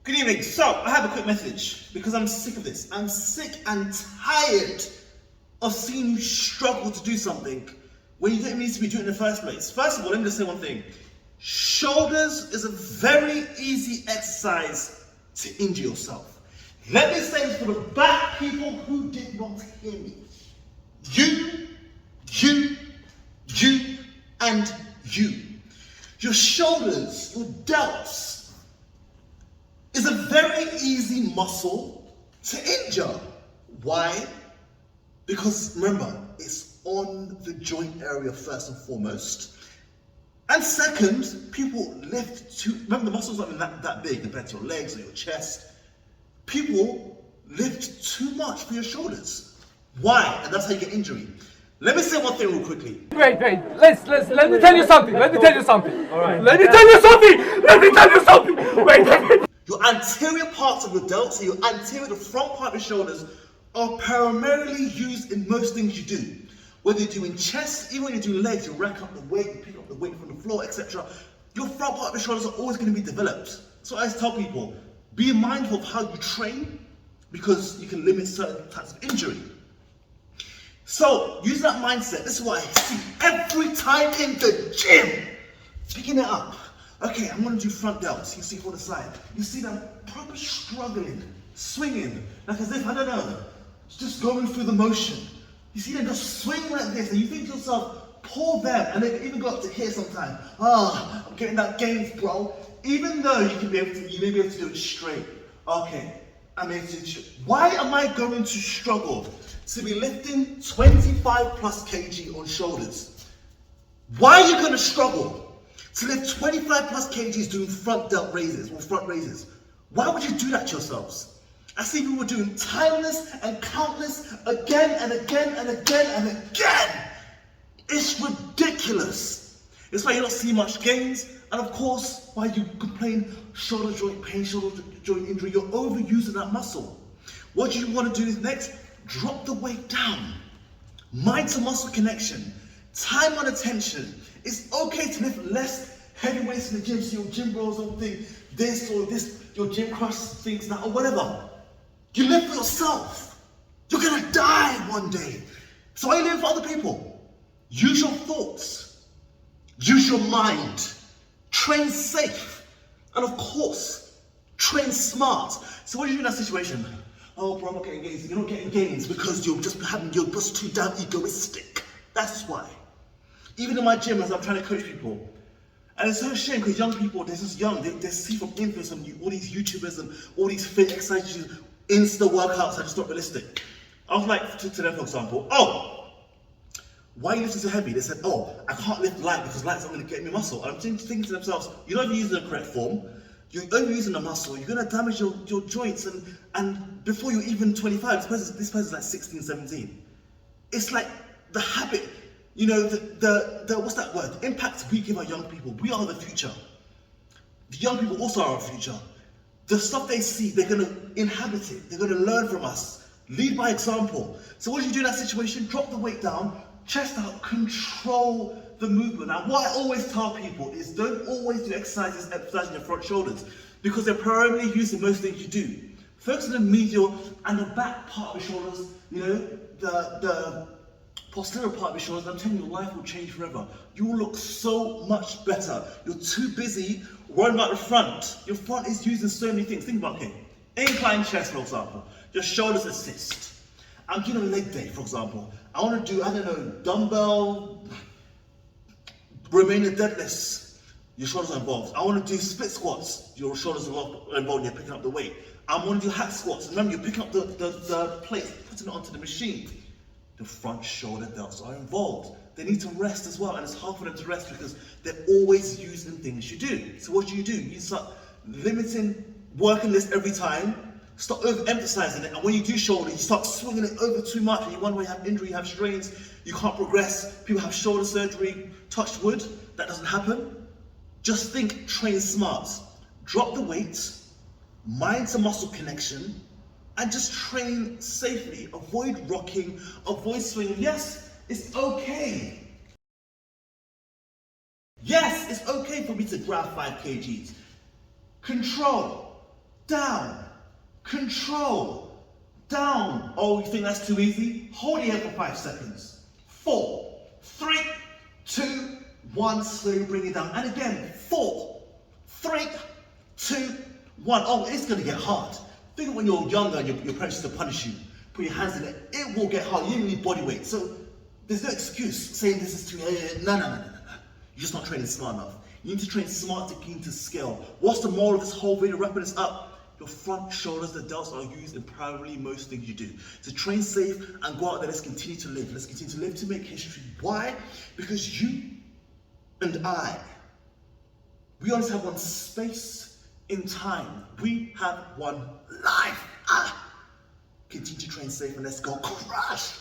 Good evening. So, I have a quick message because I'm sick of this. I'm sick and tired of seeing you struggle to do something when you didn't need to be doing it in the first place. First of all, let me just say one thing. Shoulders is a very easy exercise to injure yourself. Let me say this for the back people who did not hear me. You, and you. Your shoulders, your delts, is a very easy muscle to injure. Why? Because remember, it's on the joint area first and foremost. And second, people lift too, remember the muscles aren't that big compared to your legs or your chest. People lift too much for your shoulders. Why? And that's how you get injury. Let me say one thing real quickly. Wait, let me tell you something. Let me tell you something. All right. Let me tell you something. Wait. Your anterior parts of your delts, so your anterior, the front part of your shoulders, are primarily used in most things you do. Whether you're doing chest, even when you're doing legs, you rack up the weight, you pick up the weight from the floor, etc. Your front part of your shoulders are always going to be developed. So I tell people, be mindful of how you train because you can limit certain types of injury. So, use that mindset. This is what I see every time in the gym. Picking it up. Okay, I'm going to do front delts. You see from the side. You see them proper struggling, swinging, like as if, I don't know, just going through the motion. You see them just swinging like this, and you think to yourself, pull them, and they can even go up to here sometimes. Ah, I'm getting that gains, bro. Even though you may be able to do it straight. Okay, I'm able to do it. Why am I going to struggle to be lifting 25 plus kg on shoulders? Why are you going to struggle to lift 25 plus kgs doing front delt raises or front raises? Why would you do that to yourselves? I see people doing timeless and countless again and again and again and again. It's ridiculous. It's why you don't see much gains, and of course, why you complain shoulder joint pain, shoulder joint injury. You're overusing that muscle. What you want to do is next, drop the weight down. Mind to muscle connection. Time on attention. It's okay to lift less heavy weights in the gym, so your gym bros don't think this or this, your gym crush thinks that or whatever. You live for yourself. You're gonna die one day. So why are you living for other people? Use your thoughts. Use your mind. Train safe. And of course, train smart. So what do you do in that situation? Oh, bro, I'm not getting gains. You're not getting gains because you're just too damn egoistic. That's why. Even in my gym, as I'm trying to coach people, and it's so a shame because young people, they're just young. They see from influence on all these YouTubers and all these fit exercises, Insta workouts are just not realistic. I was like to them, for example, oh, why are you lifting so heavy? They said, oh, I can't lift light because light's not going to get me muscle. And I'm thinking to themselves, you're not even using the correct form. You're overusing the muscle. You're going to damage your joints. And before you're even 25, this person's like 16, 17. It's like the habit, you know, the what's that word? The impact we give our young people. We are the future. The young people also are our future. The stuff they see, they're going to inhabit it. They're going to learn from us. Lead by example. So what do you do in that situation? Drop the weight down, chest out, control the movement. Now, what I always tell people is don't always do emphasizing your front shoulders because they're primarily used in most things you do. Focus on the medial and the back part of your shoulders, you know, the posterior part of your shoulders. I'm telling you, your life will change forever. You will look so much better. You're too busy worrying about the front. Your front is used in so many things. Think about, okay, incline chest, for example. Your shoulders assist. I'm doing a leg day, for example. I want to do, I don't know, dumbbell, remaining deadlifts. Your shoulders are involved. I want to do split squats. Your shoulders are involved. You're picking up the weight. I want to do hack squats. Remember, you're picking up the plate, putting it onto the machine. The front shoulder delts are involved. They need to rest as well, and it's hard for them to rest because they're always using things you do. So what do? You start limiting working this every time. Stop overemphasizing it, and when you do shoulder, you start swinging it over too much, and you wonder why you have injury, you have strains, you can't progress. People have shoulder surgery, touch wood, that doesn't happen. Just think, train smart. Drop the weight, mind to muscle connection, and just train safely. Avoid rocking, avoid swinging. Yes, it's okay. Yes, it's okay for me to grab 5 kgs. Control. down, control, down. Oh, you think that's too easy? Hold it here for 5 seconds. 4, 3, 2, 1, slowly bring it down. And again, 4, 3, 2, 1. Oh, it's gonna get hard. Think of when you're younger and your parents used to punish you. Put your hands in it, it will get hard. You don't need body weight. So there's no excuse saying this is too heavy. No. You're just not training smart enough. You need to train smart to gain to scale. What's the moral of this whole video? Wrapping this up. Your front shoulders, the delts are used in primarily most things you do. So train safe and go out there. Let's continue to live. Let's continue to live to make history. Why? Because you and I, we only have one space in time. We have one life. Continue to train safe and let's go crush.